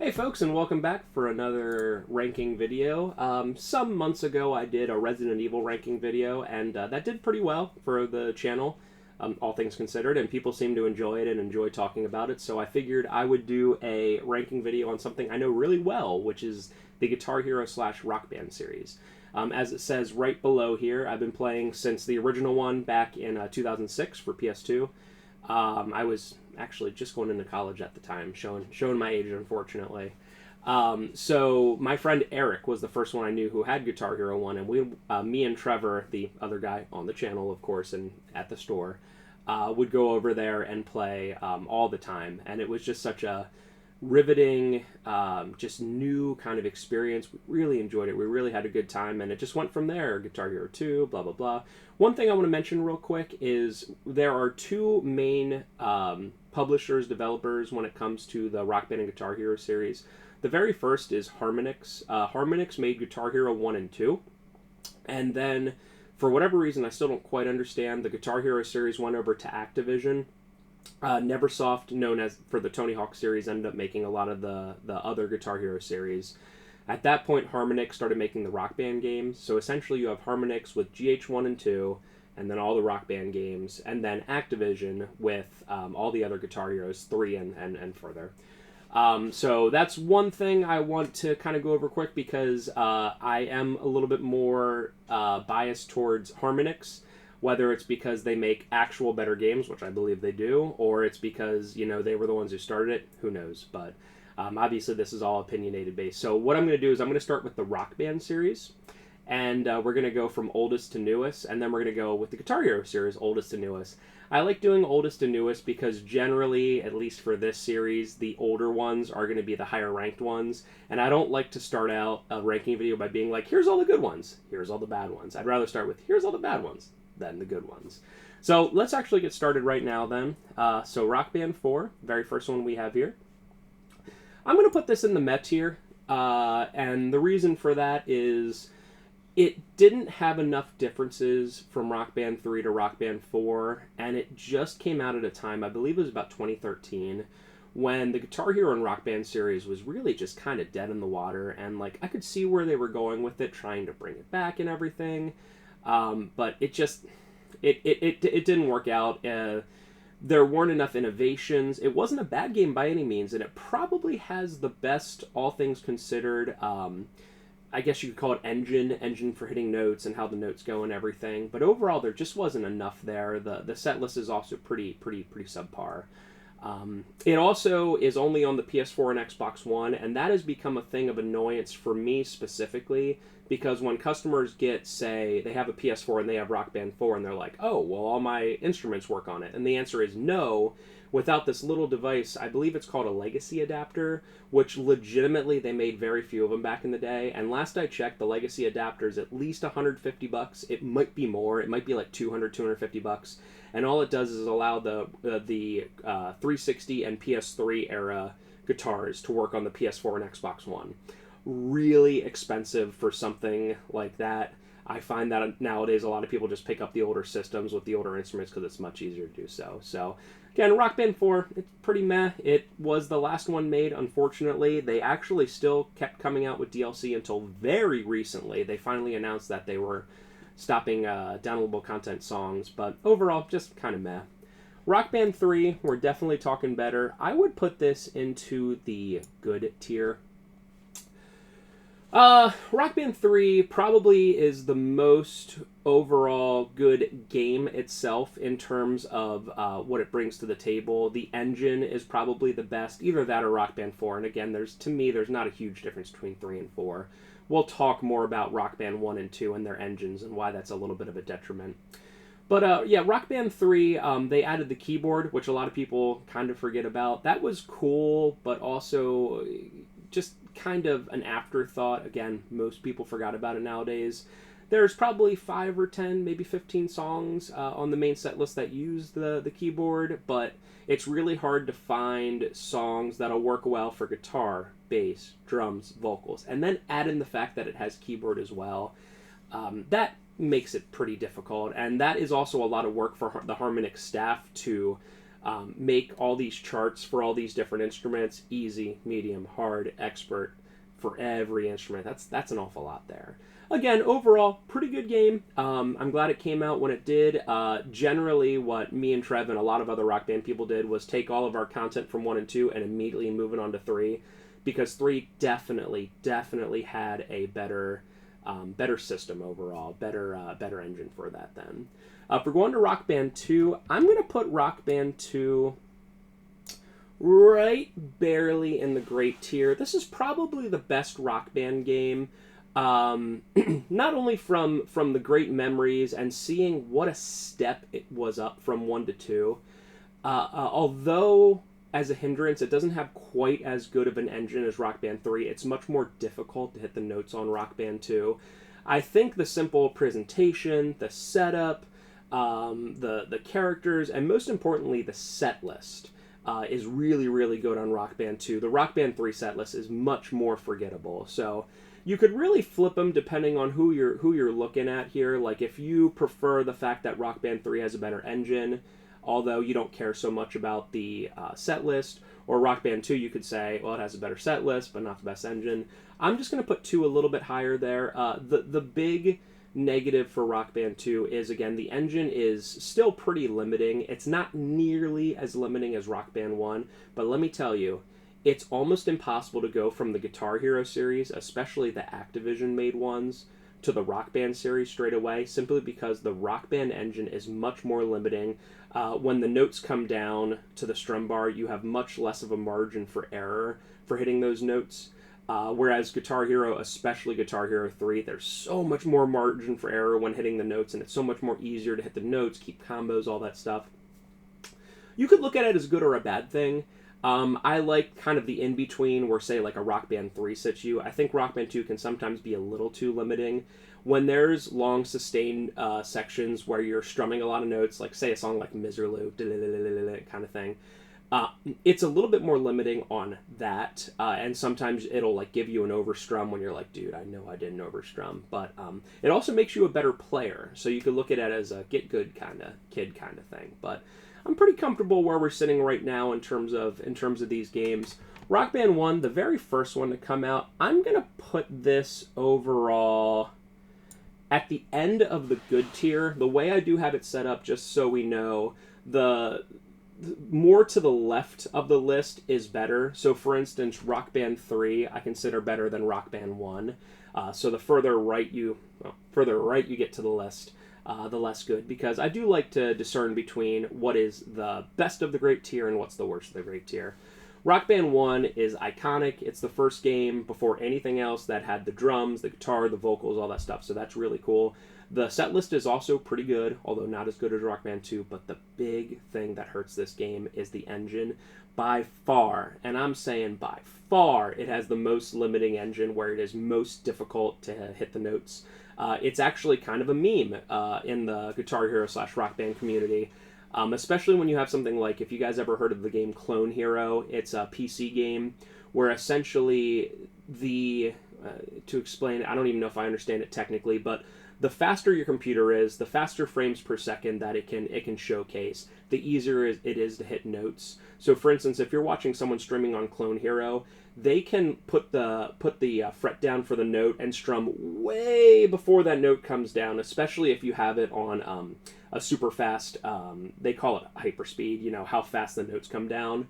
Hey folks, and welcome back for another ranking video. Some months ago I did a Resident Evil ranking video, and that did pretty well for the channel, all things considered, and people seem to enjoy it and enjoy talking about it, so I figured I would do a ranking video on something I know really well, which is the Guitar Hero / Rock Band series. As it says right below here, I've been playing since the original one back in 2006 for PS2. I was actually just going into college at the time, showing my age, unfortunately. So my friend Eric was the first one I knew who had Guitar Hero 1, and me and Trevor, the other guy on the channel, of course, and at the store, would go over there and play all the time. And it was just such a riveting, just new kind of experience. We really enjoyed it. We really had a good time, and it just went from there. Guitar Hero 2, blah, blah, blah. One thing I want to mention real quick is there are two main publishers, developers when it comes to the Rock Band and Guitar Hero series. The very first is Harmonix. Harmonix made Guitar Hero 1 and 2, and then for whatever reason, I still don't quite understand, the Guitar Hero series went over to Activision. Neversoft, known as for the Tony Hawk series, ended up making a lot of the other Guitar Hero series. At that point, Harmonix started making the Rock Band games. So essentially, you have Harmonix with GH1 and 2, and then all the Rock Band games, and then Activision with all the other Guitar Heroes 3 and further. So that's one thing I want to kind of go over quick because I am a little bit more biased towards Harmonix. Whether it's because they make actual better games, which I believe they do, or it's because, you know, they were the ones who started it, who knows. But obviously this is all opinionated based. So what I'm going to do is I'm going to start with the Rock Band series, and we're going to go from oldest to newest, and then we're going to go with the Guitar Hero series, oldest to newest. I like doing oldest to newest because generally, at least for this series, the older ones are going to be the higher ranked ones, and I don't like to start out a ranking video by being like, here's all the good ones, here's all the bad ones. I'd rather start with, here's all the bad ones than the good ones. So let's actually get started right now then. So Rock Band 4, very first one we have here. I'm going to put this in the meh tier, and the reason for that is it didn't have enough differences from Rock Band 3 to Rock Band 4, and it just came out at a time, I believe it was about 2013, when the Guitar Hero and Rock Band series was really just kind of dead in the water, and like I could see where they were going with it, trying to bring it back and everything. But it just it didn't work out. There weren't enough innovations. It wasn't a bad game by any means, and it probably has the best, all things considered, I guess you could call it engine for hitting notes and how the notes go and everything. But overall, there just wasn't enough there. The set list is also pretty subpar. It also is only on the PS4 and Xbox One, and that has become a thing of annoyance for me specifically, because when customers get, say, they have a PS4 and they have Rock Band 4, and they're like, oh, well, all my instruments work on it. And the answer is no, without this little device, I believe it's called a legacy adapter, which legitimately they made very few of them back in the day. And last I checked, the legacy adapter is at least $150. It might be more. It might be like $250. And all it does is allow the 360 and PS3 era guitars to work on the PS4 and Xbox One. Really expensive for something like that. I find that nowadays a lot of people just pick up the older systems with the older instruments because it's much easier to do so. So, again, Rock Band 4, it's pretty meh. It was the last one made, unfortunately. They actually still kept coming out with DLC until very recently. They finally announced that they were stopping downloadable content songs, but overall, just kind of meh. Rock Band 3, we're definitely talking better. I would put this into the good tier. Rock Band 3 probably is the most overall good game itself in terms of what it brings to the table. The engine is probably the best, either that or Rock Band 4. And again, to me, there's not a huge difference between 3 and 4. We'll talk more about Rock Band 1 and 2 and their engines and why that's a little bit of a detriment. But yeah, Rock Band 3, they added the keyboard, which a lot of people kind of forget about. That was cool, but also just kind of an afterthought. Again, most people forgot about it nowadays. There's probably 5 or 10, maybe 15 songs on the main set list that use the keyboard, but it's really hard to find songs that'll work well for guitar, bass, drums, vocals, and then add in the fact that it has keyboard as well. That makes it pretty difficult, and that is also a lot of work for the Harmonix staff to make all these charts for all these different instruments, easy, medium, hard, expert, for every instrument. That's an awful lot there. Again, overall, pretty good game. I'm glad it came out when it did. Generally, what me and Trev and a lot of other Rock Band people did was take all of our content from 1 and 2 and immediately move it on to 3, because 3 definitely had a better system overall, better engine for that then. If we're going to Rock Band 2, I'm going to put Rock Band 2 right barely in the great tier. This is probably the best Rock Band game, not only from the great memories and seeing what a step it was up from 1 to 2, although as a hindrance it doesn't have quite as good of an engine as Rock Band 3. It's much more difficult to hit the notes on Rock Band 2. I think the simple presentation, the setup, the characters, and most importantly the set list is really good on Rock Band 2. The Rock Band 3 set list is much more forgettable. So you could really flip them depending on who you're looking at here. Like if you prefer the fact that Rock Band 3 has a better engine, although you don't care so much about the set list, or Rock Band 2, you could say, well, it has a better set list, but not the best engine. I'm just going to put 2 a little bit higher there. The big negative for Rock Band 2 is, again, the engine is still pretty limiting. It's not nearly as limiting as Rock Band 1, but let me tell you, it's almost impossible to go from the Guitar Hero series, especially the Activision-made ones, to the Rock Band series straight away, simply because the Rock Band engine is much more limiting. When the notes come down to the strum bar, you have much less of a margin for error for hitting those notes. Whereas Guitar Hero, especially Guitar Hero 3, there's so much more margin for error when hitting the notes, and it's so much more easier to hit the notes, keep combos, all that stuff. You could look at it as a good or a bad thing. I like kind of the in-between where, say, like a Rock Band 3 sits you. I think Rock Band 2 can sometimes be a little too limiting. When there's long, sustained sections where you're strumming a lot of notes, like, say, a song like Miserlou, kind of thing, it's a little bit more limiting on that, and sometimes it'll like give you an overstrum when you're like, dude, I know I didn't overstrum. But it also makes you a better player, so you could look at it as a get good kind of kid kind of thing. But I'm pretty comfortable where we're sitting right now in terms of these games. Rock Band 1, the very first one to come out, I'm gonna put this overall at the end of the good tier. The way I do have it set up, just so we know, the more to the left of the list is better. So for instance, Rock Band 3 I consider better than Rock Band 1. So the further right you get to the list, the less good, because I do like to discern between what is the best of the great tier and what's the worst of the great tier. Rock Band 1 is iconic. It's the first game before anything else that had the drums, the guitar, the vocals, all that stuff, so that's really cool. The set list is also pretty good, although not as good as Rock Band 2, but the big thing that hurts this game is the engine. By far, and I'm saying by far, it has the most limiting engine where it is most difficult to hit the notes. It's actually kind of a meme in the Guitar Hero / Rock Band community, especially when you have something like, if you guys ever heard of the game Clone Hero, it's a PC game where essentially to explain it, I don't even know if I understand it technically, but the faster your computer is, the faster frames per second that it can showcase, the easier it is to hit notes. So for instance, if you're watching someone streaming on Clone Hero, they can put the fret down for the note and strum way before that note comes down, especially if you have it on a super fast, they call it hyperspeed, you know, how fast the notes come down.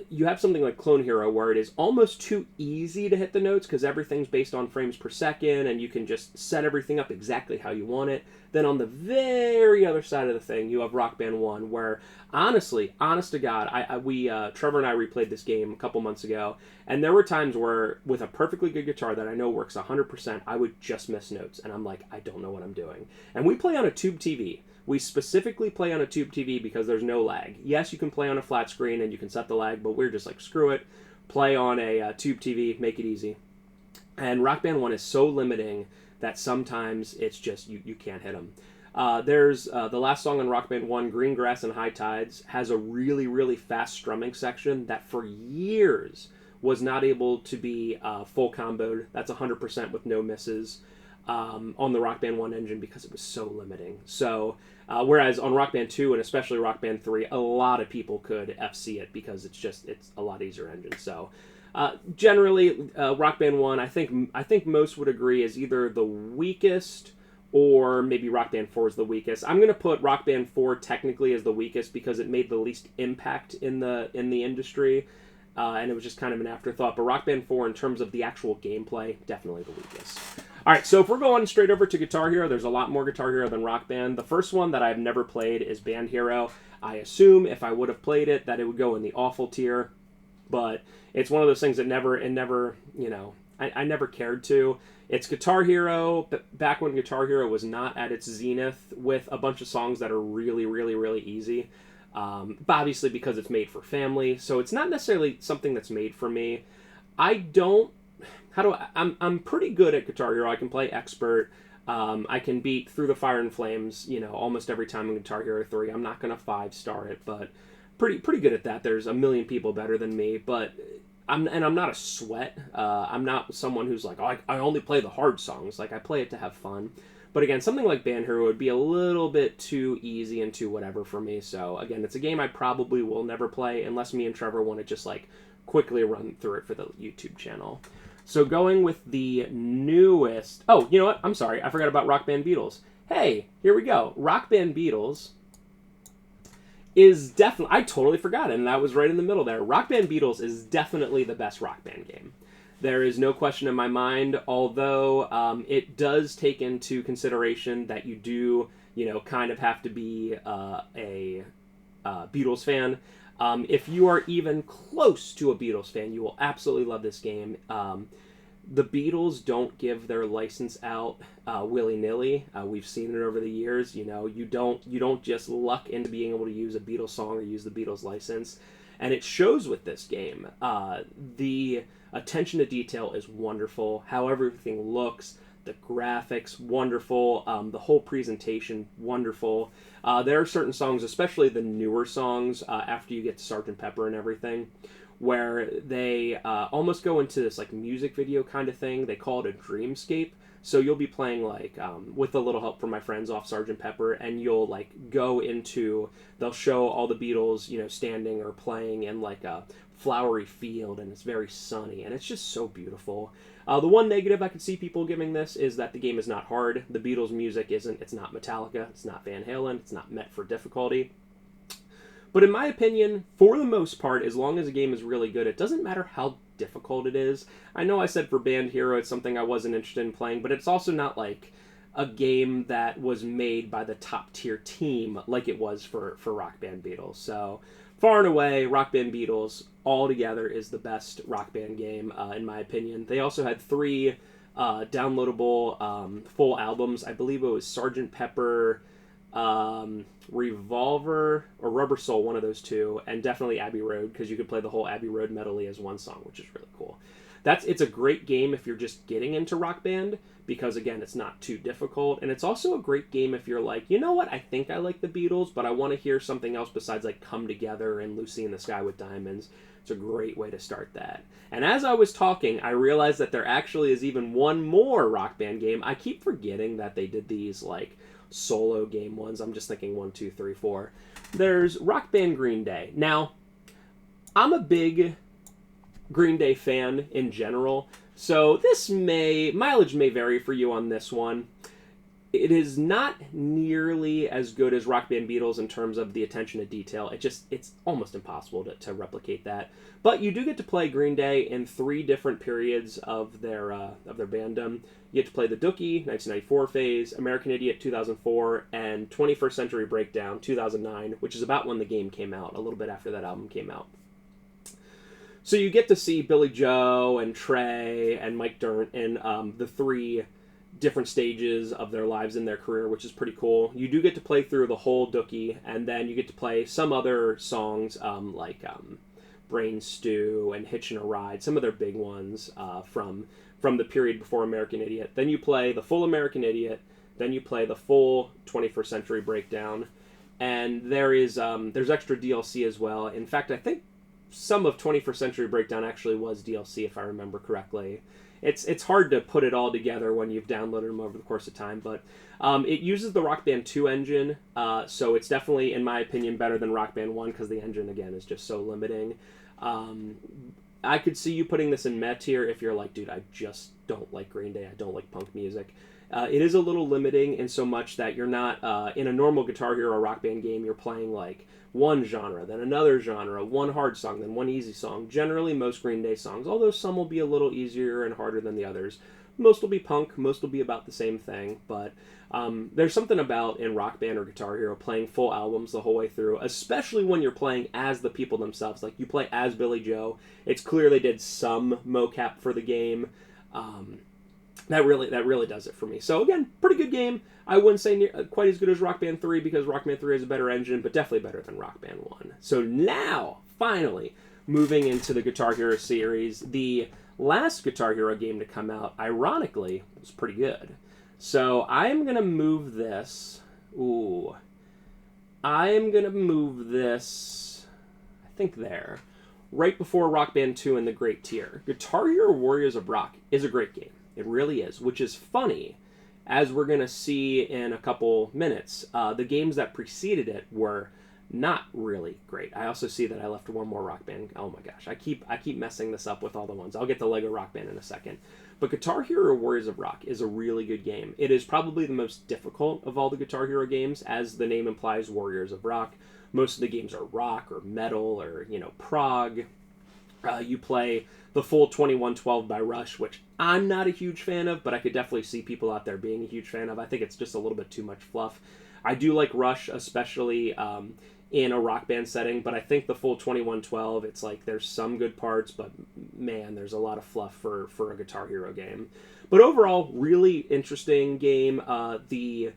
You have something like Clone Hero where it is almost too easy to hit the notes because everything's based on frames per second and you can just set everything up exactly how you want it. Then on the very other side of the thing, you have Rock Band 1 where, honestly, honest to God, Trevor and I replayed this game a couple months ago, and there were times where with a perfectly good guitar that I know works 100%, I would just miss notes, and I'm like, I don't know what I'm doing. And we play on a tube TV. We specifically play on a tube TV because there's no lag. Yes, you can play on a flat screen and you can set the lag, but we're just like, screw it. Play on a tube TV, make it easy. And Rock Band 1 is so limiting that sometimes it's just, you can't hit them. There's the last song on Rock Band 1, Green Grass and High Tides, has a really, really fast strumming section that for years was not able to be full comboed. That's 100% with no misses. on the Rock Band 1 engine because it was so limiting. So, whereas on Rock Band 2 and especially Rock Band 3, a lot of people could FC it because it's a lot easier engine. So, generally, Rock Band 1, I think most would agree, is either the weakest or maybe Rock Band 4 is the weakest. I'm going to put Rock Band 4 technically as the weakest because it made the least impact in the industry, and it was just kind of an afterthought. But Rock Band 4, in terms of the actual gameplay, definitely the weakest. All right, so if we're going straight over to Guitar Hero, there's a lot more Guitar Hero than Rock Band. The first one that I've never played is Band Hero. I assume if I would have played it, that it would go in the awful tier, but it's one of those things that I never cared to. It's Guitar Hero, back when Guitar Hero was not at its zenith, with a bunch of songs that are really, really, really easy. But obviously because it's made for family, so it's not necessarily something that's made for me. I'm pretty good at Guitar Hero. I can play expert. I can beat Through the Fire and Flames, almost every time in Guitar Hero 3. I'm not going to 5-star it, but pretty good at that. There's a million people better than me, but I'm not a sweat. I'm not someone who's like, oh, I only play the hard songs. Like, I play it to have fun. But again, something like Band Hero would be a little bit too easy and too whatever for me. So again, it's a game I probably will never play unless me and Trevor want to just like quickly run through it for the YouTube channel. So going with the newest... Oh, you know what? I'm sorry. I forgot about Rock Band Beatles. Hey, here we go. Rock Band Beatles is definitely... I totally forgot it, and that was right in the middle there. Rock Band Beatles is definitely the best Rock Band game. There is no question in my mind, although it does take into consideration that you do, kind of have to be a Beatles fan. If you are even close to a Beatles fan, you will absolutely love this game. The Beatles don't give their license out willy-nilly. We've seen it over the years. You don't just luck into being able to use a Beatles song or use the Beatles license, and it shows with this game. The attention to detail is wonderful. How everything looks, the graphics, wonderful. The whole presentation, wonderful. There are certain songs, especially the newer songs, after you get to Sgt. Pepper and everything, where they almost go into this like music video kind of thing. They call it a dreamscape. So you'll be playing like with a little help from my friends off Sgt. Pepper, and you'll like go into. They'll show all the Beatles, standing or playing in like a flowery field, and it's very sunny, and it's just so beautiful. The one negative I could see people giving this is that the game is not hard. The Beatles music it's not Metallica, it's not Van Halen, it's not meant for difficulty. But in my opinion, for the most part, as long as a game is really good, it doesn't matter how difficult it is. I know I said for Band Hero it's something I wasn't interested in playing, but it's also not like a game that was made by the top tier team like it was for Rock Band Beatles. So far and away, Rock Band Beatles altogether is the best Rock Band game, in my opinion. They also had 3 downloadable full albums. I believe it was Sgt. Pepper, Revolver, or Rubber Soul, one of those 2, and definitely Abbey Road, because you could play the whole Abbey Road medley as one song, which is really cool. It's a great game if you're just getting into Rock Band, because again, it's not too difficult, and it's also a great game if you're like, you know what, I think I like the Beatles, but I want to hear something else besides like Come Together and Lucy in the Sky with Diamonds. It's a great way to start that. And as I was talking, I realized that there actually is even one more Rock Band game. I keep forgetting that they did these like solo game ones. I'm just thinking 1, 2, 3, 4. There's Rock Band Green Day. Now, I'm a big Green Day fan in general, so mileage may vary for you on this one. It is not nearly as good as Rock Band Beatles in terms of the attention to detail. It's almost impossible to replicate that. But you do get to play Green Day in 3 different periods of their bandom. You get to play the Dookie 1994 phase, American Idiot 2004, and 21st Century Breakdown 2009, which is about when the game came out, a little bit after that album came out. So you get to see Billy Joe and Trey and Mike Dirnt in the 3 different stages of their lives in their career, which is pretty cool. You do get to play through the whole Dookie, and then you get to play some other songs like Brain Stew and Hitchin' a Ride, some of their big ones from the period before American Idiot. Then you play the full American Idiot, then you play the full 21st Century Breakdown, and there's extra DLC as well. In fact, I think some of 21st Century Breakdown actually was DLC, if I remember correctly. It's hard to put it all together when you've downloaded them over the course of time, but it uses the Rock Band 2 engine, so it's definitely, in my opinion, better than Rock Band 1, because the engine, again, is just so limiting. I could see you putting this in meh tier if you're like, dude, I just don't like Green Day, I don't like punk music. It is a little limiting in so much that you're not, in a normal Guitar Hero Rock Band game, you're playing like one genre, then another genre, one hard song, then one easy song. Generally, most Green Day songs, although some will be a little easier and harder than the others. Most will be punk, most will be about the same thing, but there's something about, in Rock Band or Guitar Hero, playing full albums the whole way through, especially when you're playing as the people themselves. Like, you play as Billy Joe. It's clear they did some mocap for the game. That really does it for me. So again, pretty good game. I wouldn't say quite as good as Rock Band 3, because Rock Band 3 has a better engine, but definitely better than Rock Band 1. So now, finally, moving into the Guitar Hero series, the last Guitar Hero game to come out, ironically, was pretty good. So I'm going to move this... I'm going to move this... I think there. Right before Rock Band 2 in the great tier. Guitar Hero Warriors of Rock is a great game. It really is, which is funny, as we're going to see in a couple minutes. The games that preceded it were not really great. I also see that I left one more Rock Band. Oh my gosh, I keep messing this up with all the ones. I'll get to Lego Rock Band in a second. But Guitar Hero Warriors of Rock is a really good game. It is probably the most difficult of all the Guitar Hero games, as the name implies, Warriors of Rock. Most of the games are rock or metal or, prog. You play the full 2112 by Rush, which I'm not a huge fan of, but I could definitely see people out there being a huge fan of. I think it's just a little bit too much fluff. I do like Rush, especially in a Rock Band setting, but I think the full 2112, it's like there's some good parts, but man, there's a lot of fluff for a Guitar Hero game. But overall, really interesting game. The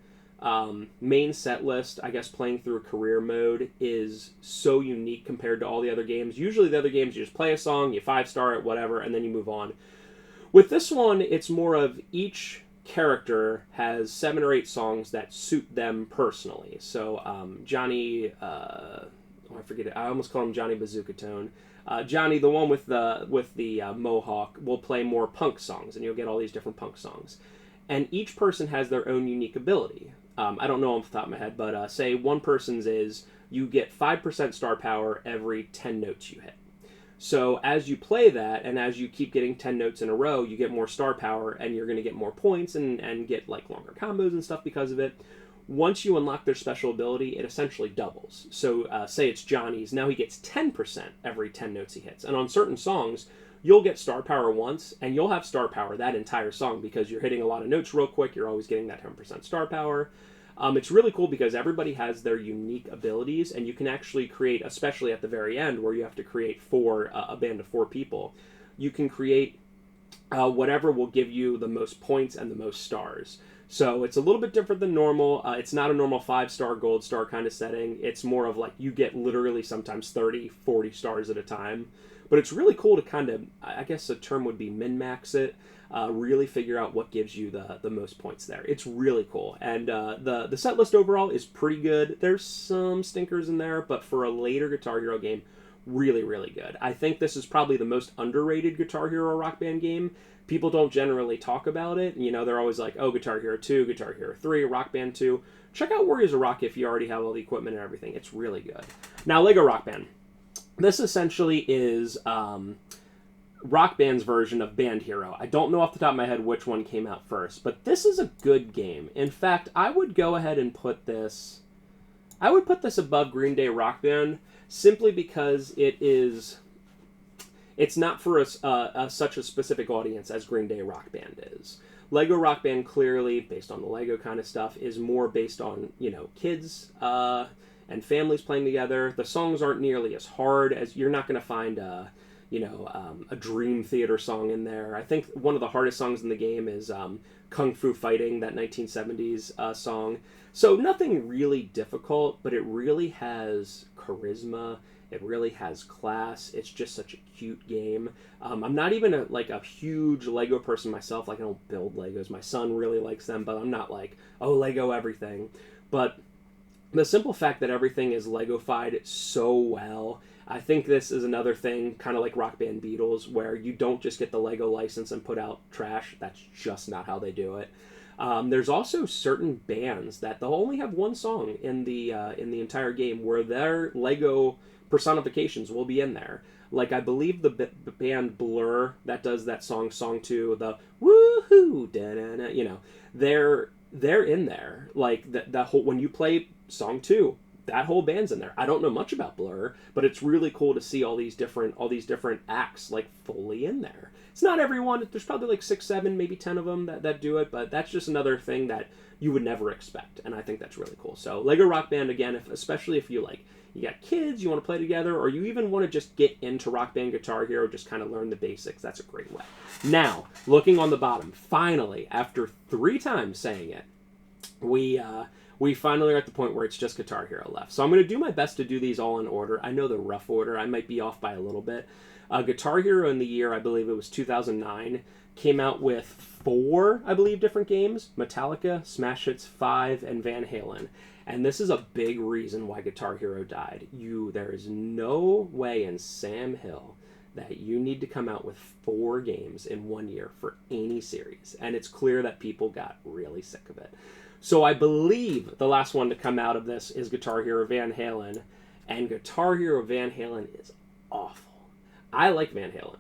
main set list, I guess, playing through a career mode is so unique compared to all the other games. Usually the other games, you just play a song, you 5-star it, whatever, and then you move on. With this one, it's more of each character has 7 or 8 songs that suit them personally. So Johnny, I forget it. I almost call him Johnny Bazooka Tone. Johnny, the one with the mohawk, will play more punk songs, and you'll get all these different punk songs. And each person has their own unique ability. I don't know off the top of my head, but say one person's is you get 5% star power every 10 notes you hit. So as you play that, and as you keep getting 10 notes in a row, you get more star power, and you're going to get more points and get like longer combos and stuff because of it. Once you unlock their special ability, it essentially doubles. So say it's Johnny's, now he gets 10% every 10 notes he hits. And on certain songs, you'll get star power once, and you'll have star power that entire song because you're hitting a lot of notes real quick, you're always getting that 10% star power. It's really cool because everybody has their unique abilities, and you can actually create, especially at the very end where you have to create a band of 4 people, you can create whatever will give you the most points and the most stars. So it's a little bit different than normal. It's not a normal 5-star, gold star kind of setting. It's more of like you get literally sometimes 30, 40 stars at a time. But it's really cool to kind of, I guess a term would be min-max it, really figure out what gives you the most points there. It's really cool. And the set list overall is pretty good. There's some stinkers in there, but for a later Guitar Hero game, really, really good. I think this is probably the most underrated Guitar Hero Rock Band game. People don't generally talk about it. They're always like, oh, Guitar Hero 2, Guitar Hero 3, Rock Band 2. Check out Warriors of Rock if you already have all the equipment and everything. It's really good. Now, Lego Rock Band. This essentially is Rock Band's version of Band Hero. I don't know off the top of my head which one came out first, but this is a good game. In fact, I would go ahead and put this above Green Day Rock Band simply because it's not for such a specific audience as Green Day Rock Band is. Lego Rock Band, clearly, based on the Lego kind of stuff, is more based on, kids and families playing together. The songs aren't nearly as hard as you're not going to find a Dream Theater song in there. I think one of the hardest songs in the game is Kung Fu Fighting, that 1970s song. So nothing really difficult, but it really has charisma. It really has class. It's just such a cute game. I'm not even a huge Lego person myself. Like, I don't build Legos. My son really likes them, but I'm not like, oh, Lego everything. But the simple fact that everything is Lego-fied so well, I think this is another thing, kind of like Rock Band Beatles, where you don't just get the Lego license and put out trash. That's just not how they do it. There's also certain bands that they'll only have one song in the entire game where their Lego personifications will be in there. Like, I believe the band Blur that does that song 2, the woohoo, da-da-da, you know, they're in there. Like, that whole, when you play song 2, that whole band's in there. I don't know much about Blur, but it's really cool to see all these different acts, like, fully in there. It's not everyone. There's probably like 6, 7, maybe 10 of them that do it, but that's just another thing that you would never expect, and I think that's really cool. So Lego Rock Band, again, especially if you got kids, you want to play together, or you even want to just get into Rock Band Guitar Hero, just kind of learn the basics, that's a great way. Now, looking on the bottom, finally, after 3 times saying it, we finally are at the point where it's just Guitar Hero left. So I'm going to do my best to do these all in order. I know the rough order. I might be off by a little bit. Guitar Hero in the year, I believe it was 2009, came out with 4, I believe, different games. Metallica, Smash Hits 5, and Van Halen. And this is a big reason why Guitar Hero died. There is no way in Sam Hill that you need to come out with 4 games in 1 year for any series. And it's clear that people got really sick of it. So I believe the last one to come out of this is Guitar Hero Van Halen. And Guitar Hero Van Halen is awful. I like Van Halen.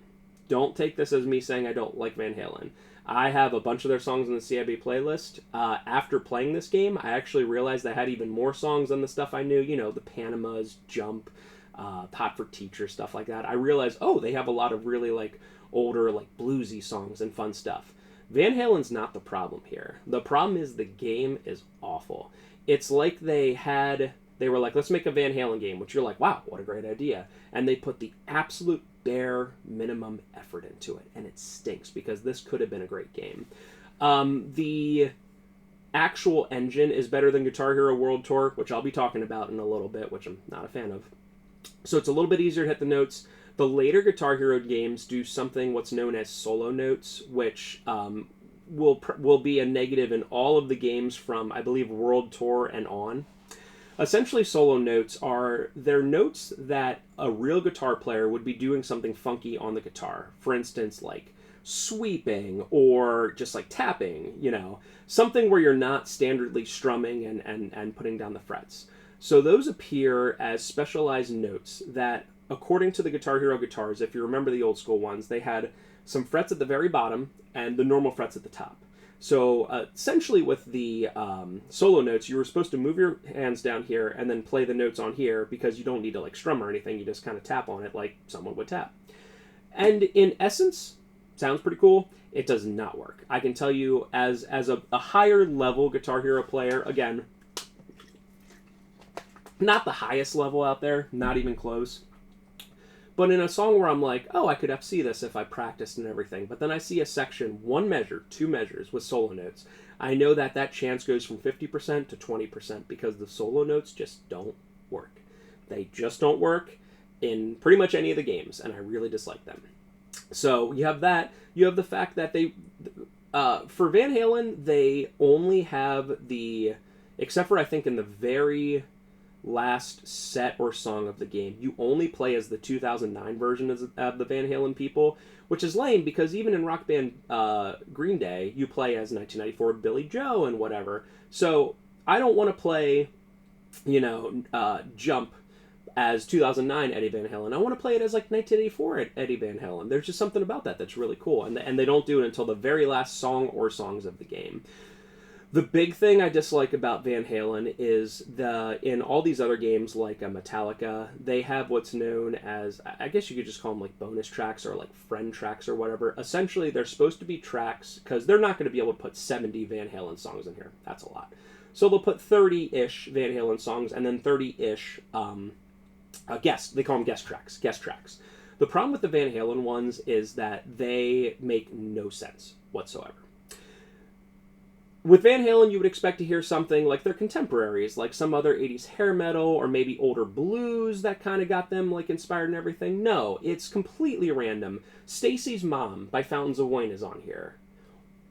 Don't take this as me saying I don't like Van Halen. I have a bunch of their songs in the CIB playlist. After playing this game, I actually realized they had even more songs than the stuff I knew. You know, the Panamas, Jump, Hot for Teacher, stuff like that. I realized, they have a lot of really, like, older, like, bluesy songs and fun stuff. Van Halen's not the problem here. The problem is the game is awful. It's like they were like, let's make a Van Halen game, which you're like, wow, what a great idea. And they put the absolute bare minimum effort into it, and it stinks because this could have been a great game. The actual engine is better than Guitar Hero World Tour, which I'll be talking about in a little bit, which I'm not a fan of. So it's a little bit easier to hit the notes. The later Guitar Hero games do something what's known as solo notes, which will be a negative in all of the games from, I believe, World Tour and on. Essentially, solo notes they're notes that a real guitar player would be doing something funky on the guitar. For instance, like sweeping or just like tapping, you know, something where you're not standardly strumming and putting down the frets. So those appear as specialized notes that, according to the Guitar Hero guitars, if you remember the old school ones, they had some frets at the very bottom and the normal frets at the top. So essentially with the solo notes, you were supposed to move your hands down here and then play the notes on here because you don't need to like strum or anything. You just kind of tap on it like someone would tap. And in essence, sounds pretty cool. It does not work. I can tell you as a higher level Guitar Hero player, again, not the highest level out there, not even close. But in a song where I'm like, I could FC this if I practiced and everything, but then I see a section, 1 measure, 2 measures with solo notes, I know that chance goes from 50% to 20% because the solo notes just don't work. They just don't work in pretty much any of the games, and I really dislike them. So you have that. You have the fact that for Van Halen, they only have except for I think in the very last set or song of the game, you only play as the 2009 version of the Van Halen people, which is lame because even in Rock Band Green Day, you play as 1994 Billy Joe and whatever. So I don't want to play, Jump as 2009 Eddie Van Halen. I want to play it as like 1984 Eddie Van Halen. There's just something about that that's really cool, and they don't do it until the very last song or songs of the game. The big thing I dislike about Van Halen is in all these other games like Metallica, they have what's known as, I guess you could just call them like bonus tracks or like friend tracks or whatever. Essentially, they're supposed to be tracks because they're not going to be able to put 70 Van Halen songs in here. That's a lot. So they'll put 30-ish Van Halen songs and then 30-ish they call them guest tracks. The problem with the Van Halen ones is that they make no sense whatsoever. With Van Halen, you would expect to hear something like their contemporaries, like some other 80s hair metal or maybe older blues that kind of got them like inspired and everything. No, it's completely random. Stacy's Mom by Fountains of Wayne is on here.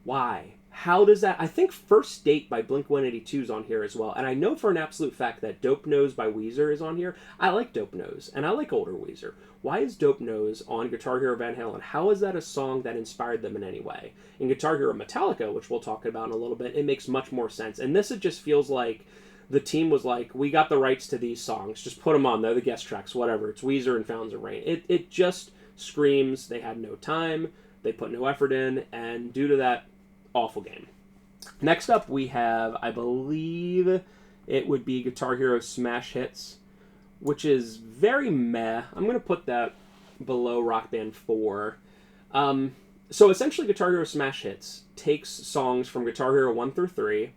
Why? how does that... I think First Date by Blink-182 is on here as well. And I know for an absolute fact that Dope Nose by Weezer is on here. I like Dope Nose, and I like older Weezer. Why is Dope Nose on Guitar Hero Van Halen? How is that a song that inspired them in any way? In Guitar Hero Metallica, which we'll talk about in a little bit, it makes much more sense. And this, it just feels like the team was like, we got the rights to these songs. Just put them on. They're the guest tracks, whatever. It's Weezer and Fountains of Rain. It just screams they had no time, they put no effort in, and due to that, awful game. Next up, we have, I believe it would be Guitar Hero Smash Hits, which is very meh. I'm going to put that below Rock Band 4. So essentially, Guitar Hero Smash Hits takes songs from Guitar Hero 1 through 3,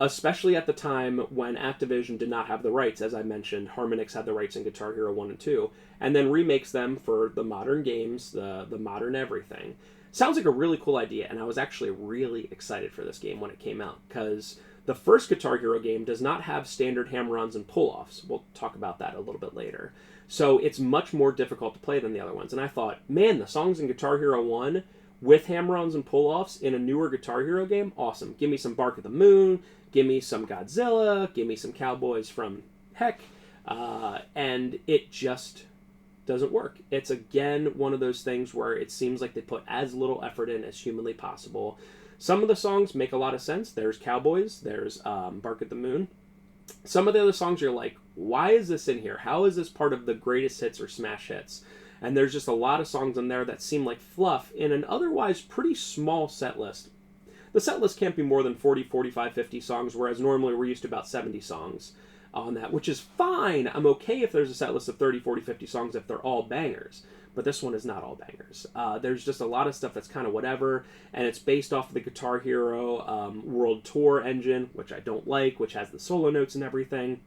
especially at the time when Activision did not have the rights. As I mentioned, Harmonix had the rights in Guitar Hero 1 and 2, and then remakes them for the modern games, the modern everything. Sounds like a really cool idea, and I was actually really excited for this game when it came out, because the first Guitar Hero game does not have standard hammer-ons and pull-offs. We'll talk about that a little bit later. So it's much more difficult to play than the other ones, and I thought, man, the songs in Guitar Hero 1 with hammer-ons and pull-offs in a newer Guitar Hero game, awesome. Give me some Bark at the Moon, give me some Godzilla, give me some Cowboys from Heck, and it just doesn't work. It's, again, one of those things where it seems like they put as little effort in as humanly possible. Some of the songs make a lot of sense. There's Cowboys, there's Bark at the Moon. Some of the other songs you're like, why is this in here? How is this part of the greatest hits or smash hits? And there's just a lot of songs in there that seem like fluff in an otherwise pretty small set list. The set list can't be more than 40, 45, 50 songs, whereas normally we're used to about 70 songs on that, which is fine. I'm okay if there's a set list of 30, 40, 50 songs if they're all bangers. But this one is not all bangers. There's just a lot of stuff that's kind of whatever, and it's based off of the Guitar Hero World Tour engine, which I don't like, which has the solo notes and everything.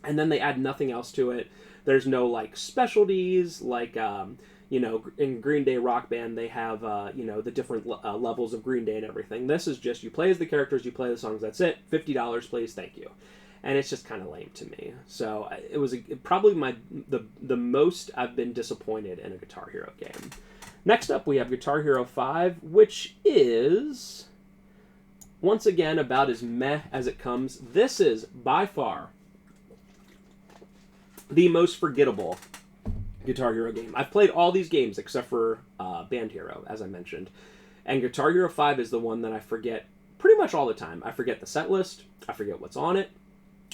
And then they add nothing else to it. There's no, like, specialties, like, in Green Day Rock Band, they have, the different levels of Green Day and everything. This is just, you play as the characters, you play the songs, that's it. $50, please, thank you. And it's just kind of lame to me. So it was probably the most I've been disappointed in a Guitar Hero game. Next up, we have Guitar Hero 5, which is, once again, about as meh as it comes. This is, by far, the most forgettable Guitar Hero game. I've played all these games except for Band Hero, as I mentioned. And Guitar Hero 5 is the one that I forget pretty much all the time. I forget the set list. I forget what's on it.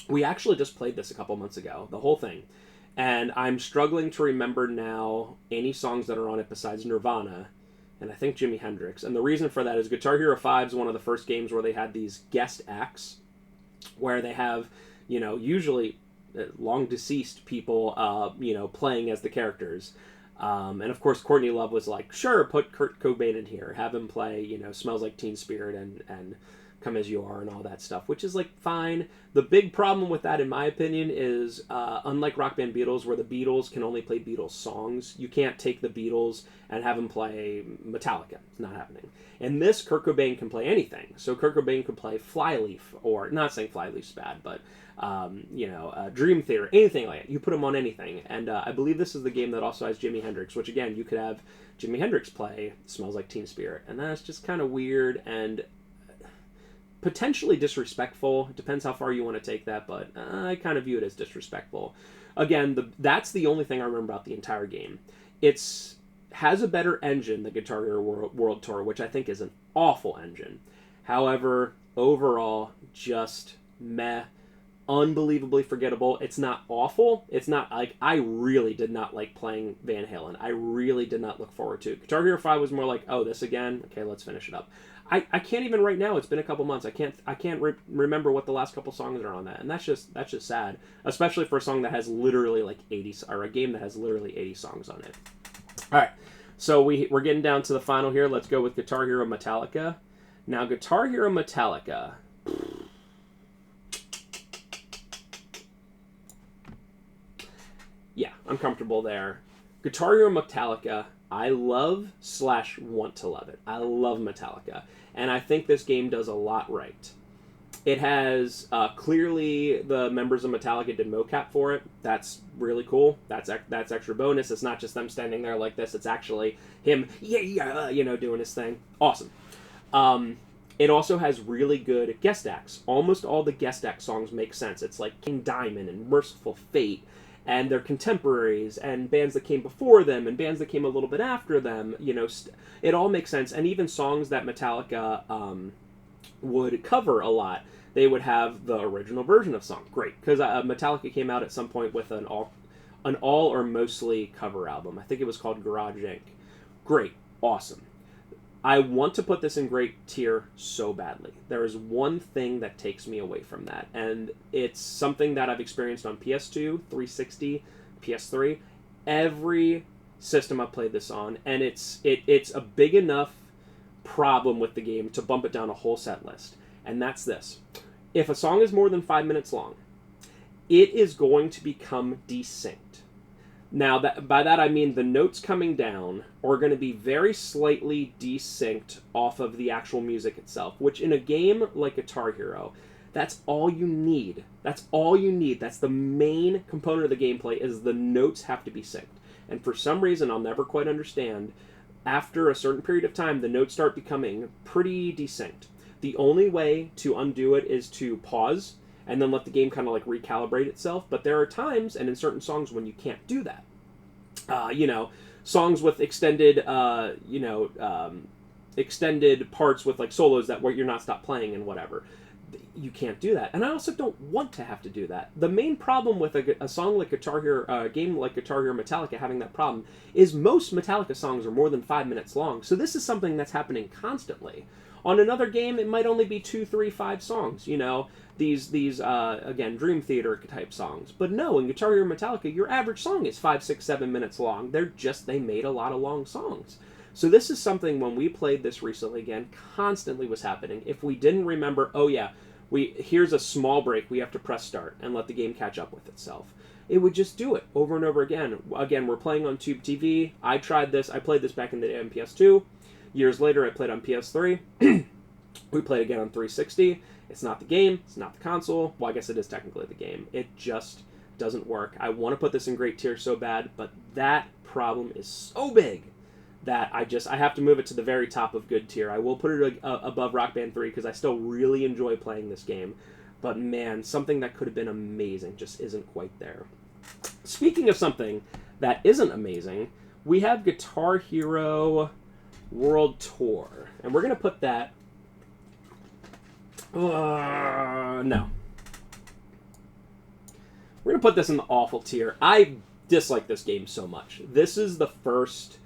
We actually just played this a couple months ago, the whole thing. And I'm struggling to remember now any songs that are on it besides Nirvana and I think Jimi Hendrix. And the reason for that is Guitar Hero 5 is one of the first games where they had these guest acts where they have, usually long deceased people, playing as the characters. And of course, Courtney Love was like, sure, put Kurt Cobain in here, have him play, Smells Like Teen Spirit and Come As You Are and all that stuff, which is like fine. The big problem with that, in my opinion, is unlike Rock Band Beatles, where the Beatles can only play Beatles songs, you can't take the Beatles and have them play Metallica. It's not happening. In this, Kurt Cobain can play anything. So Kurt Cobain could play Flyleaf, or not saying Flyleaf's bad, but Dream Theater, anything like that. You put him on anything. And I believe this is the game that also has Jimi Hendrix, which again, you could have Jimi Hendrix play Smells Like Teen Spirit. And that's just kind of weird and potentially disrespectful. It depends how far you want to take that, but I kind of view it as disrespectful. Again, that's the only thing I remember about the entire game. It's has a better engine than Guitar Hero World Tour, which I think is an awful engine. However, overall, just meh. Unbelievably forgettable. It's not awful. It's not like, I really did not like playing Van Halen. I really did not look forward to it. Guitar Hero 5 was more like, oh, this again? Okay, let's finish it up. I can't even right now. It's been a couple months. I can't remember what the last couple songs are on that, and that's just sad, especially for a song that has literally like 80, or a game that has literally 80 songs on it. All right, so we're getting down to the final here. Let's go with Guitar Hero Metallica. Now, Guitar Hero Metallica. Yeah, I'm comfortable there. Guitar Hero Metallica, I love / want to love it. I love Metallica, and I think this game does a lot right. It has, clearly, the members of Metallica did mocap for it. That's really cool. That's extra bonus. It's not just them standing there like this. It's actually him, doing his thing. Awesome. It also has really good guest acts. Almost all the guest act songs make sense. It's like King Diamond and Merciful Fate, and they're contemporaries, and bands that came before them, and bands that came a little bit after them. It all makes sense. And even songs that Metallica would cover a lot, they would have the original version of song. Great, because Metallica came out at some point with an all or mostly cover album. I think it was called Garage Inc. Great, awesome. I want to put this in great tier so badly. There is one thing that takes me away from that, and it's something that I've experienced on PS2, 360, PS3, every system I've played this on, and it's a big enough problem with the game to bump it down a whole set list, and that's this. If a song is more than 5 minutes long, it is going to become desynced. Now, by that I mean the notes coming down are going to be very slightly desynced off of the actual music itself, which in a game like Guitar Hero, that's all you need. That's all you need. That's the main component of the gameplay, is the notes have to be synced. And for some reason I'll never quite understand, after a certain period of time, the notes start becoming pretty desynced. The only way to undo it is to pause and then let the game kind of like recalibrate itself. But there are times, and in certain songs, when you can't do that. Songs with extended parts with like solos that where you're not stopped playing and whatever. You can't do that. And I also don't want to have to do that. The main problem with a song like Guitar Hero, a game like Guitar Hero Metallica having that problem, is most Metallica songs are more than 5 minutes long. So this is something that's happening constantly. On another game, it might only be 2, 3, 5 songs, these again, Dream Theater type songs. But no, in Guitar Hero Metallica, your average song is 5, 6, 7 minutes long. They made a lot of long songs. So this is something, when we played this recently again, constantly was happening. If we didn't remember, here's a small break, we have to press start and let the game catch up with itself. It would just do it over and over again. Again, we're playing on Tube TV. I played this back in the day on PS2. Years later, I played on PS3. We played again on 360. It's not the game. It's not the console. Well, I guess it is technically the game. It just doesn't work. I want to put this in great tier so bad, but that problem is so big that I have to move it to the very top of good tier. I will put it above Rock Band 3 because I still really enjoy playing this game. But man, something that could have been amazing just isn't quite there. Speaking of something that isn't amazing, we have Guitar Hero World Tour, and we're going to put that no, we're going to put this in the awful tier. I dislike this game so much. This is the first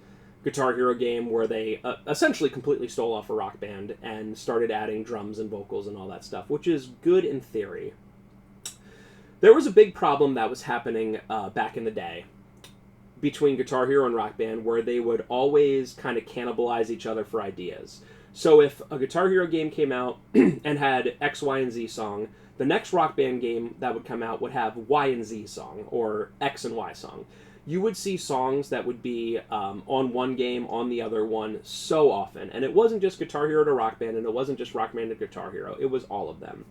Guitar Hero game where they essentially completely stole off a Rock Band and started adding drums and vocals and all that stuff, which is good in theory. There was a big problem that was happening back in the day between Guitar Hero and Rock Band, where they would always kind of cannibalize each other for ideas. So if a Guitar Hero game came out and had X, Y, and Z song, the next Rock Band game that would come out would have Y and Z song, or X and Y song. You would see songs that would be on one game, on the other one, so often. And it wasn't just Guitar Hero to Rock Band, and it wasn't just Rock Band to Guitar Hero. It was all of them.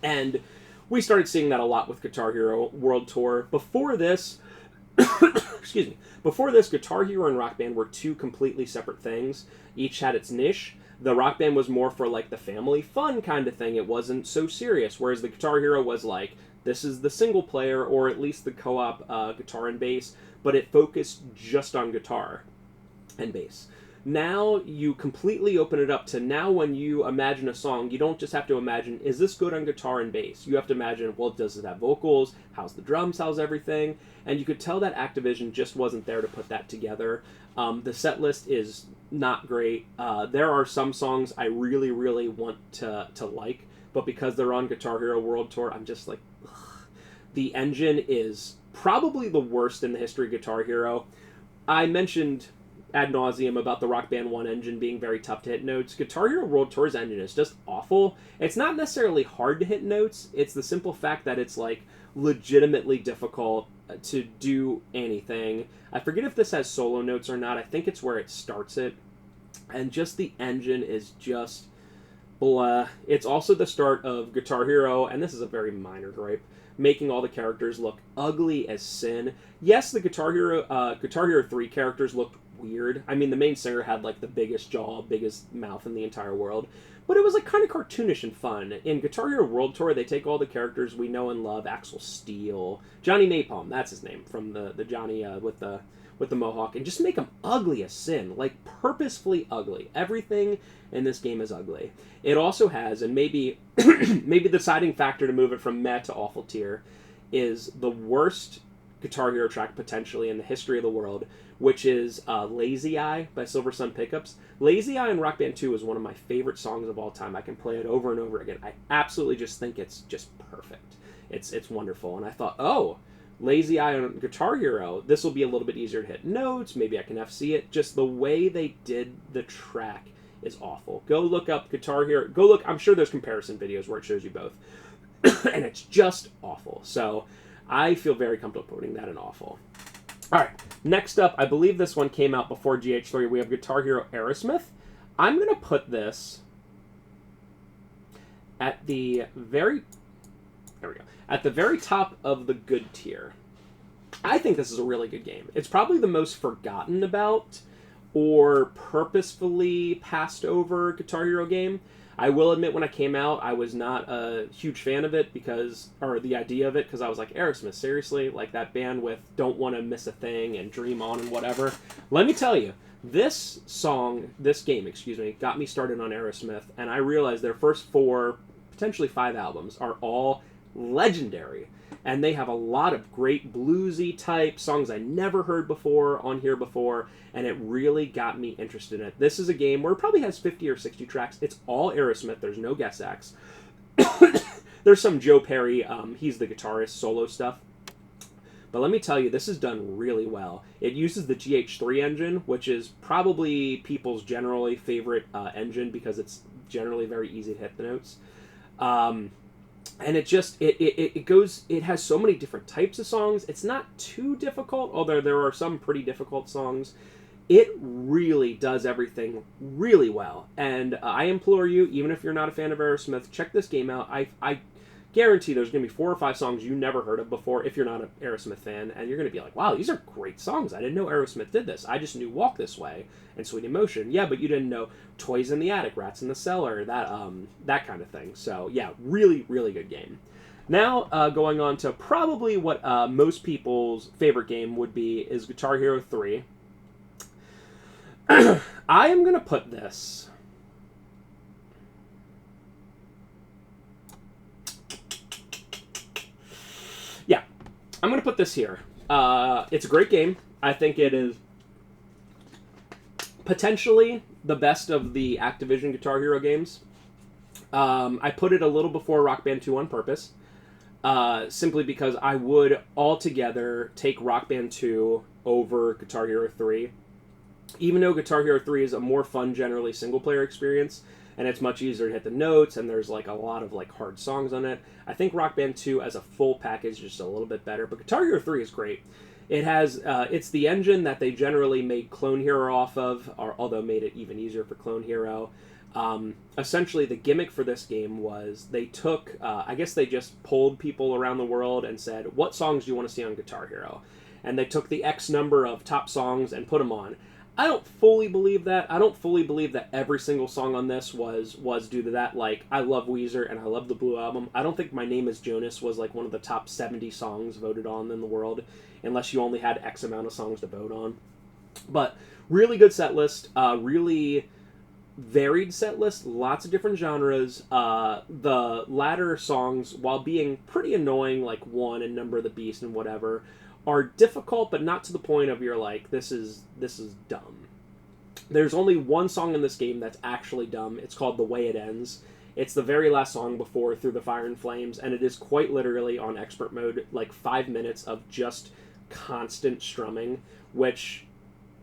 And we started seeing that a lot with Guitar Hero World Tour. Before this, excuse me, before this, Guitar Hero and Rock Band were two completely separate things. Each had its niche. The Rock Band was more for like the family fun kind of thing. It wasn't so serious. Whereas the Guitar Hero was like, this is the single player, or at least the co-op guitar and bass, but it focused just on guitar and bass. Now you completely open it up to, now when you imagine a song, you don't just have to imagine, is this good on guitar and bass? You have to imagine, well, does it have vocals? How's the drums? How's everything? And you could tell that Activision just wasn't there to put that together. The set list is not great. There are some songs I really, really want to like, but because they're on Guitar Hero World Tour, I'm just like, ugh. The engine is probably the worst in the history of Guitar Hero. I mentioned ad nauseum about the Rock Band 1 engine being very tough to hit notes. Guitar Hero World Tour's engine is just awful. It's not necessarily hard to hit notes. It's the simple fact that it's like legitimately difficult to do anything. I forget if this has solo notes or not. I think it's where it starts it. And just the engine is just blah. It's also the start of Guitar Hero, and this is a very minor gripe, making all the characters look ugly as sin. Yes, the Guitar Hero 3 characters looked weird. I mean, the main singer had like the biggest jaw, biggest mouth in the entire world, but it was like kind of cartoonish and fun. In Guitar Hero World Tour, they take all the characters we know and love: Axel Steele, Johnny Napalm, that's his name, from the Johnny with the mohawk, and just make them ugly as sin, like purposefully ugly. Everything in this game is ugly. It also has, and maybe maybe the deciding factor to move it from meh to awful tier, is the worst Guitar Hero track potentially in the history of the world, which is Lazy Eye by Silver Sun Pickups. Lazy Eye in Rock Band 2 is one of my favorite songs of all time. I can play it over and over again. I absolutely just think it's just perfect. It's wonderful. And I thought, oh, Lazy Eye on Guitar Hero, this will be a little bit easier to hit notes. Maybe I can FC it. Just the way they did the track is awful. Go look up Guitar Hero. Go look. I'm sure there's comparison videos where it shows you both. And it's just awful. So I feel very comfortable putting that in awful. All right, next up, I believe this one came out before GH3. We have Guitar Hero Aerosmith. I'm going to put this at the very... There we go. At the very top of the good tier. I think this is a really good game. It's probably the most forgotten about or purposefully passed over Guitar Hero game. I will admit, when I came out, I was not a huge fan of it or the idea of it, because I was like, Aerosmith, seriously? Like that band with Don't Want to Miss a Thing and Dream On and whatever. Let me tell you, this game, got me started on Aerosmith, and I realized their first 4, potentially 5 albums are all legendary. And they have a lot of great bluesy type songs I never heard on here before, and it really got me interested in it. This is a game where it probably has 50 or 60 tracks. It's all Aerosmith. There's no guest acts. There's some Joe Perry, he's the guitarist, solo stuff. But let me tell you, this is done really well. It uses the GH3 engine, which is probably people's generally favorite engine because it's generally very easy to hit the notes. And it has so many different types of songs. It's not too difficult, although there are some pretty difficult songs. It really does everything really well. And I implore you, even if you're not a fan of Aerosmith, check this game out. I guarantee there's going to be 4 or 5 songs you never heard of before if you're not an Aerosmith fan, and you're going to be like, wow, these are great songs. I didn't know Aerosmith did this. I just knew Walk This Way and Sweet Emotion. Yeah, but you didn't know Toys in the Attic, Rats in the Cellar, that kind of thing. So yeah, really, really good game. Now, going on to probably what most people's favorite game would be is Guitar Hero 3. I am going to put this... Yeah, I'm going to put this here. It's a great game. I think it is potentially the best of the Activision Guitar Hero games. I put it a little before Rock Band 2 on purpose. Simply because I would altogether take Rock Band 2 over Guitar Hero 3. Even though Guitar Hero 3 is a more fun, generally single-player experience, and it's much easier to hit the notes, and there's like a lot of like hard songs on it, I think Rock Band 2 as a full package is just a little bit better. But Guitar Hero 3 is great. It has, it's the engine that they generally made Clone Hero off of, although made it even easier for Clone Hero. Essentially, the gimmick for this game was they took, I guess they just polled people around the world and said, what songs do you want to see on Guitar Hero? And they took the X number of top songs and put them on. I don't fully believe that. I don't fully believe that every single song on this was due to that. Like, I love Weezer and I love the Blue Album. I don't think My Name is Jonas was like one of the top 70 songs voted on in the world, unless you only had X amount of songs to vote on. But really good set list, really varied set list, lots of different genres. The latter songs, while being pretty annoying, like One and Number of the Beast and whatever, are difficult, but not to the point of you're like, this is dumb. There's only one song in this game that's actually dumb. It's called The Way It Ends. It's the very last song before Through the Fire and Flames, and it is quite literally on expert mode, like 5 minutes of just constant strumming, which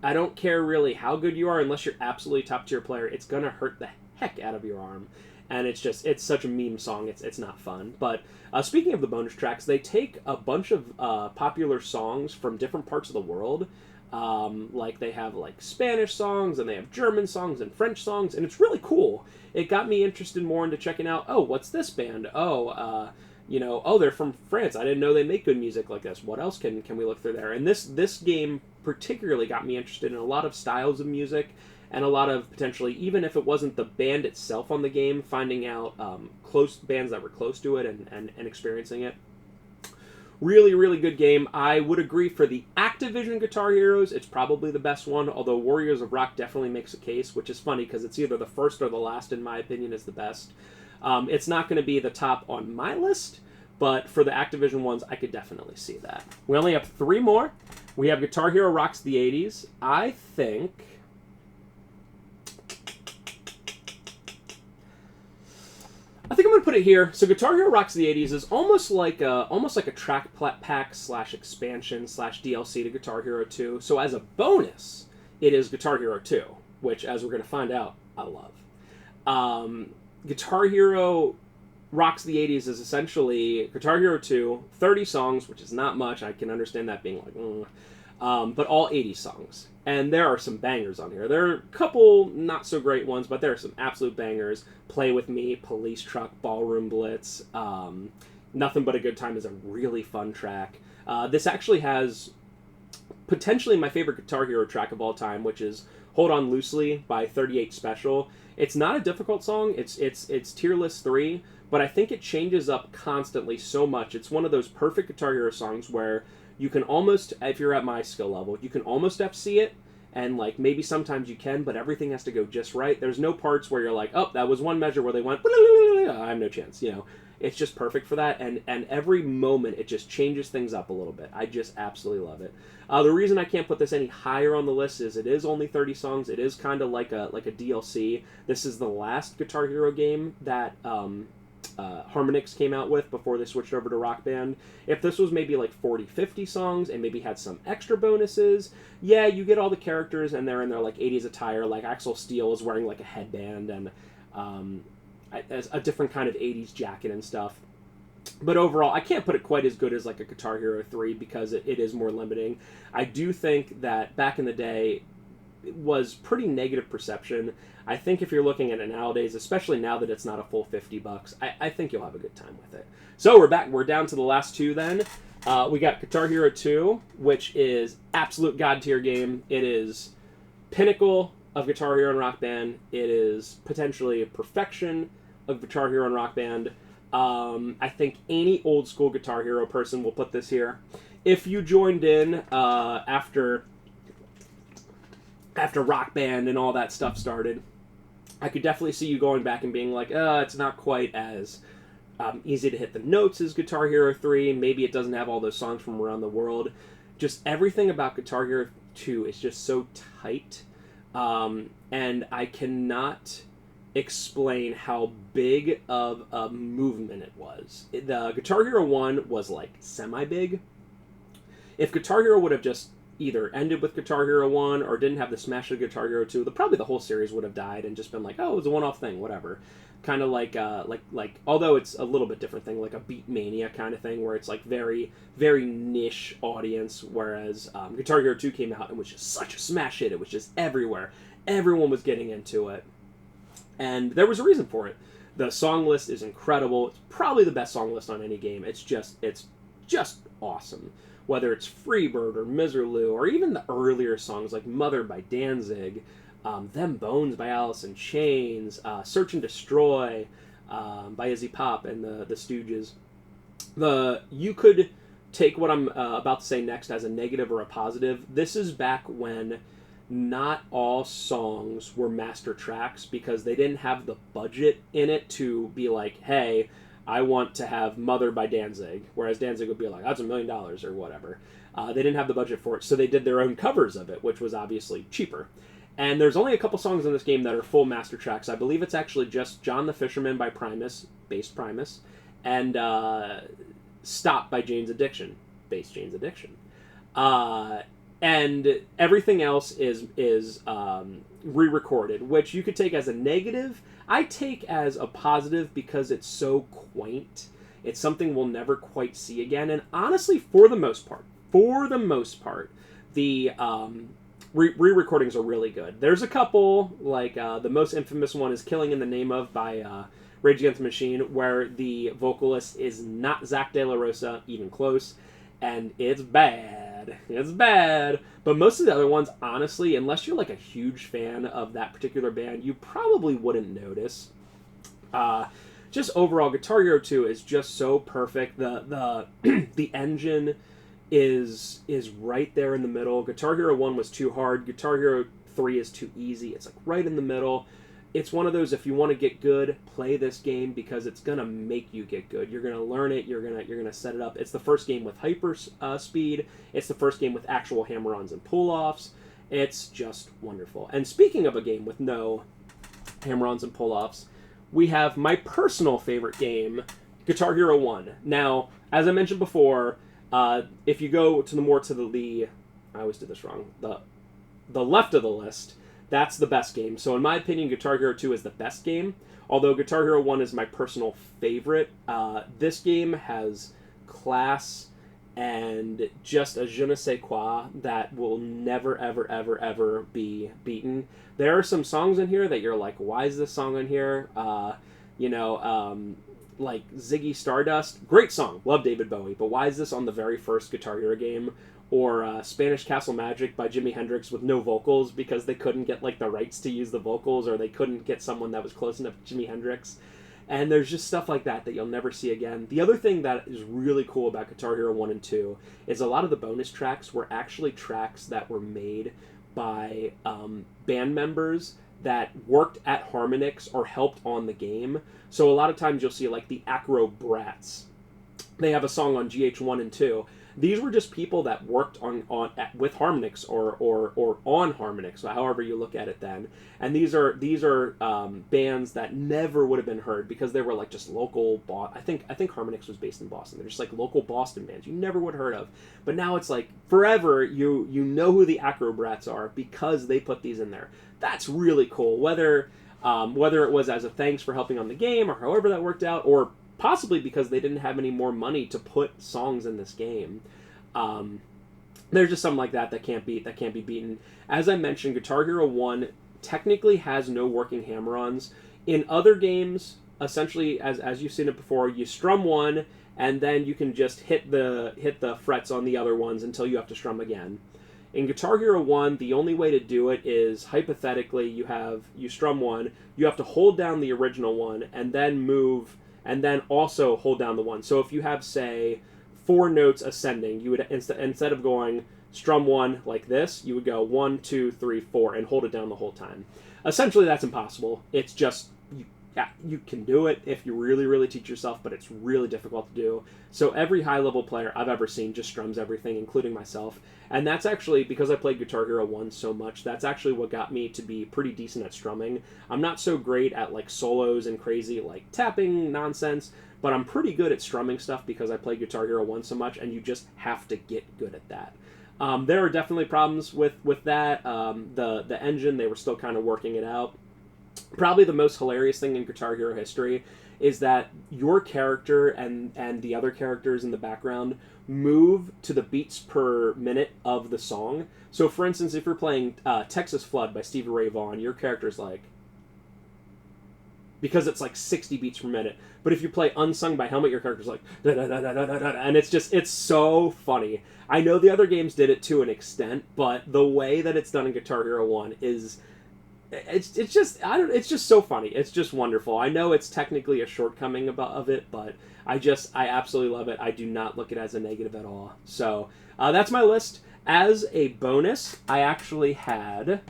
I don't care really how good you are, unless you're absolutely top tier player, it's gonna hurt the heck out of your arm. And it's such a meme song, it's not fun. But speaking of the bonus tracks, they take a bunch of popular songs from different parts of the world. Like they have like Spanish songs, and they have German songs and French songs, and it's really cool. It got me interested more into checking out, oh, what's this band? Oh, they're from France. I didn't know they make good music like this. What else can we look through there? And this game particularly got me interested in a lot of styles of music, and a lot of potentially, even if it wasn't the band itself on the game, finding out close bands that were close to it and experiencing it. Really, really good game. I would agree for the Activision Guitar Heroes, it's probably the best one, although Warriors of Rock definitely makes a case, which is funny because it's either the first or the last, in my opinion, is the best. It's not going to be the top on my list, but for the Activision ones, I could definitely see that. We only have 3 more. We have Guitar Hero Rocks the 80s. I think I'm going to put it here. So Guitar Hero Rocks the 80s is almost like a track pack / expansion / DLC to Guitar Hero 2. So as a bonus, it is Guitar Hero 2, which, as we're going to find out, I love. Guitar Hero Rocks the 80s is essentially Guitar Hero 2, 30 songs, which is not much. I can understand that being like, but all 80 songs. And there are some bangers on here. There are a couple not so great ones, but there are some absolute bangers. Play With Me, Police Truck, Ballroom Blitz, Nothing But a Good Time is a really fun track. This actually has potentially my favorite Guitar Hero track of all time, which is Hold On Loosely by 38 Special. It's not a difficult song. It's tier list 3, but I think it changes up constantly so much. It's one of those perfect Guitar Hero songs where you can almost, if you're at my skill level, you can almost FC it, and like maybe sometimes you can, but everything has to go just right. There's no parts where you're like, oh, that was one measure where they went, I have no chance, you know. It's just perfect for that, and every moment it just changes things up a little bit. I just absolutely love it. The reason I can't put this any higher on the list is it is only 30 songs. It is kind of like a DLC. This is the last Guitar Hero game that Harmonix came out with before they switched over to Rock Band. If this was maybe like 40, 50 songs and maybe had some extra bonuses, yeah, you get all the characters and they're in their like 80s attire, like Axel Steele is wearing like a headband and a different kind of 80s jacket and stuff. But overall, I can't put it quite as good as like a Guitar Hero 3 because it is more limiting. I do think that back in the day, it was pretty negative perception. I think if you're looking at it nowadays, especially now that it's not a full $50, I think you'll have a good time with it. So we're back. We're down to the last 2 then. We got Guitar Hero 2, which is absolute god tier game. It is pinnacle of Guitar Hero and Rock Band. It is potentially a perfection of Guitar Hero and Rock Band. I think any old school Guitar Hero person will put this here. If you joined in after Rock Band and all that stuff started, I could definitely see you going back and being like, it's not quite as easy to hit the notes as Guitar Hero 3. Maybe it doesn't have all those songs from around the world. Just everything about Guitar Hero 2 is just so tight. And I cannot explain how big of a movement it was. The Guitar Hero 1 was like semi-big. If Guitar Hero would have just either ended with Guitar Hero 1 or didn't have the smash of Guitar Hero 2, probably the whole series would have died and just been like, oh, it was a one-off thing, whatever. Kind of like, although it's a little bit different thing, like a Beatmania kind of thing, where it's like very, very niche audience, whereas Guitar Hero 2 came out and was just such a smash hit. It was just everywhere. Everyone was getting into it. And there was a reason for it. The song list is incredible. It's probably the best song list on any game. It's just awesome. Whether it's Freebird or Miserlou or even the earlier songs like Mother by Danzig, Them Bones by Alice in Chains, Search and Destroy by Izzy Pop and the Stooges. You could take what I'm about to say next as a negative or a positive. This is back when not all songs were master tracks because they didn't have the budget in it to be like, hey, I want to have Mother by Danzig, whereas Danzig would be like, that's $1 million or whatever. They didn't have the budget for it, so they did their own covers of it, which was obviously cheaper. And there's only a couple songs in this game that are full master tracks. I believe it's actually just John the Fisherman by Primus, bass Primus, and Stop by Jane's Addiction, bass Jane's Addiction. And everything else is re-recorded, which you could take as a negative. I take as a positive because it's so quaint. It's something we'll never quite see again. And honestly, for the most part, the re-recordings are really good. There's a couple, like the most infamous one is Killing in the Name of by Rage Against the Machine, where the vocalist is not Zach De La Rosa, even close, and it's bad. bad. It's bad. But most of the other ones, honestly, unless you're like a huge fan of that particular band, you probably wouldn't notice. Just overall, Guitar Hero 2 is just so perfect. The the engine is right there in the middle. Guitar Hero 1 was too hard. Guitar Hero 3 is too easy. It's like right in the middle. It's one of those, if you want to get good, play this game because it's gonna make you get good. You're gonna learn it. You're gonna set it up. It's the first game with hyper speed. It's the first game with actual hammer-ons and pull-offs. It's just wonderful. And speaking of a game with no hammer-ons and pull-offs, we have my personal favorite game, Guitar Hero 1. Now, as I mentioned before, if you go to the I always did this wrong. The left of the list. That's the best game. So in my opinion, Guitar Hero 2 is the best game. Although Guitar Hero 1 is my personal favorite. This game has class and just a je ne sais quoi that will never, ever, ever, ever be beaten. There are some songs in here that you're like, why is this song in here? Like Ziggy Stardust. Great song. Love David Bowie. But why is this on the very first Guitar Hero game? Or Spanish Castle Magic by Jimi Hendrix with no vocals because they couldn't get like the rights to use the vocals, or they couldn't get someone that was close enough to Jimi Hendrix. And there's just stuff like that you'll never see again. The other thing that is really cool about Guitar Hero 1 and 2 is a lot of the bonus tracks were actually tracks that were made by band members that worked at Harmonix or helped on the game. So a lot of times you'll see like the Acro Brats. They have a song on GH1 and 2. These were just people that worked with Harmonix or on Harmonix, however you look at it then. And these are bands that never would have been heard because they were like just local. I think Harmonix was based in Boston. They're just like local Boston bands you never would have heard of. But now it's like forever you know who the Acrobrats are because they put these in there. That's really cool. Whether it was as a thanks for helping on the game or however that worked out, or possibly because they didn't have any more money to put songs in this game. There's just something like that can't be beaten. As I mentioned, Guitar Hero 1 technically has no working hammer-ons. In other games, essentially, as you've seen it before, you strum one, and then you can just hit the frets on the other ones until you have to strum again. In Guitar Hero 1, the only way to do it is, hypothetically, you strum one, you have to hold down the original one, and then move, and then also hold down the one. So if you have, say, 4 notes ascending, you would, instead of going strum one like this, you would go 1, 2, 3, 4, and hold it down the whole time. Essentially, that's impossible. It's just, you can do it if you really, really teach yourself, but it's really difficult to do. So every high-level player I've ever seen just strums everything, including myself. And that's actually, because I played Guitar Hero 1 so much, that's actually what got me to be pretty decent at strumming. I'm not so great at like solos and crazy like tapping nonsense, but I'm pretty good at strumming stuff because I played Guitar Hero 1 so much, and you just have to get good at that. There are definitely problems with that. The engine, they were still kind of working it out. Probably the most hilarious thing in Guitar Hero history is that your character and the other characters in the background move to the beats per minute of the song. So, for instance, if you're playing Texas Flood by Stevie Ray Vaughan, your character's like, because it's like 60 beats per minute. But if you play Unsung by Helmet, your character's like, da, da, da, da, da, da, da, and it's so funny. I know the other games did it to an extent, but the way that it's done in Guitar Hero 1 is, it's just so funny. It's just wonderful. I know it's technically a shortcoming of it, but I absolutely love it. I do not look at it as a negative at all. So that's my list. As a bonus, I actually had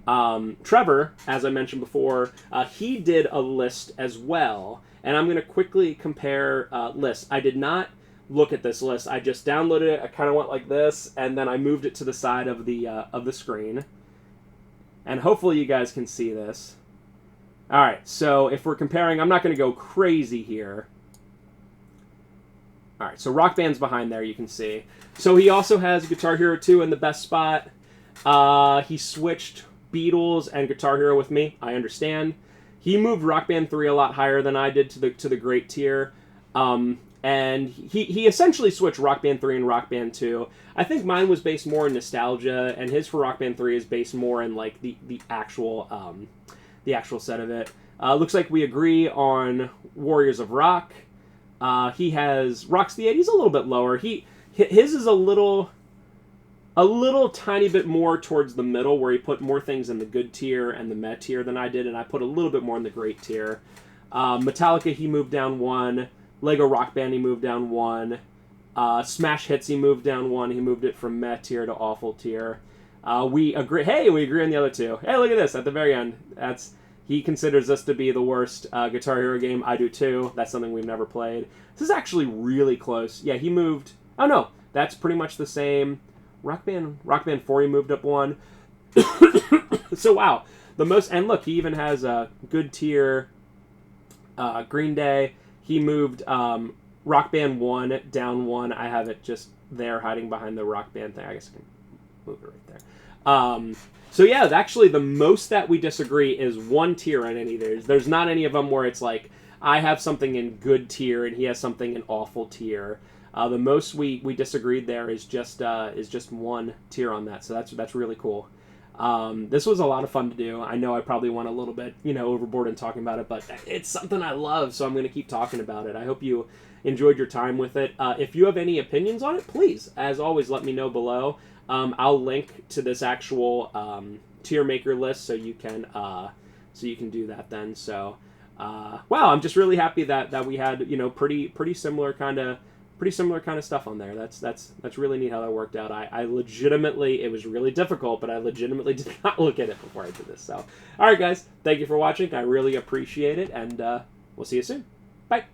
Trevor, as I mentioned before, he did a list as well, and I'm going to quickly compare lists. I did not look at this list. I just downloaded it. I kind of went like this, and then I moved it to the side of the screen. And hopefully you guys can see this. All right, so if we're comparing, I'm not going to go crazy here. All right, so Rock Band's behind there, you can see. So he also has Guitar Hero 2 in the best spot. He switched Beatles and Guitar Hero with me. I understand. He moved Rock Band 3 a lot higher than I did to the great tier. And he essentially switched Rock Band 3 and Rock Band 2. I think mine was based more in nostalgia, and his for Rock Band 3 is based more in like the actual set of it. Looks like we agree on Warriors of Rock. He has Rocks the 80s a little bit lower. His is a little a little tiny bit more towards the middle, where he put more things in the good tier and the meh tier than I did, and I put a little bit more in the great tier. Metallica, he moved down 1. Lego Rock Band, he moved down 1. Smash Hits, he moved down 1. He moved it from meh tier to awful tier. We agree. Hey, we agree on the other two. Hey, look at this at the very end. He considers this to be the worst Guitar Hero game. I do too. That's something we've never played. This is actually really close. Yeah, he moved. Oh no, that's pretty much the same. Rock Band 4, he moved up 1. So wow, the most. And look, he even has a good tier. Green Day. He moved Rock Band 1 down 1. I have it just there hiding behind the Rock Band thing. I guess I can move it right there. So yeah, actually the most that we disagree is 1 tier on any of these. There's not any of them where it's like, I have something in good tier and he has something in awful tier. The most we disagreed there is just 1 tier on that. So that's really cool. This was a lot of fun to do. I know I probably went a little bit, overboard in talking about it, but it's something I love, so I'm going to keep talking about it. I hope you enjoyed your time with it. If you have any opinions on it, please, as always, let me know below. I'll link to this actual tier maker list so you can do that then. So, wow, I'm just really happy that we had pretty similar kind of stuff on there. That's really neat how that worked out. I legitimately, it was really difficult, but I legitimately did not look at it before I did this. So, all right, guys, thank you for watching. I really appreciate it, and we'll see you soon. Bye.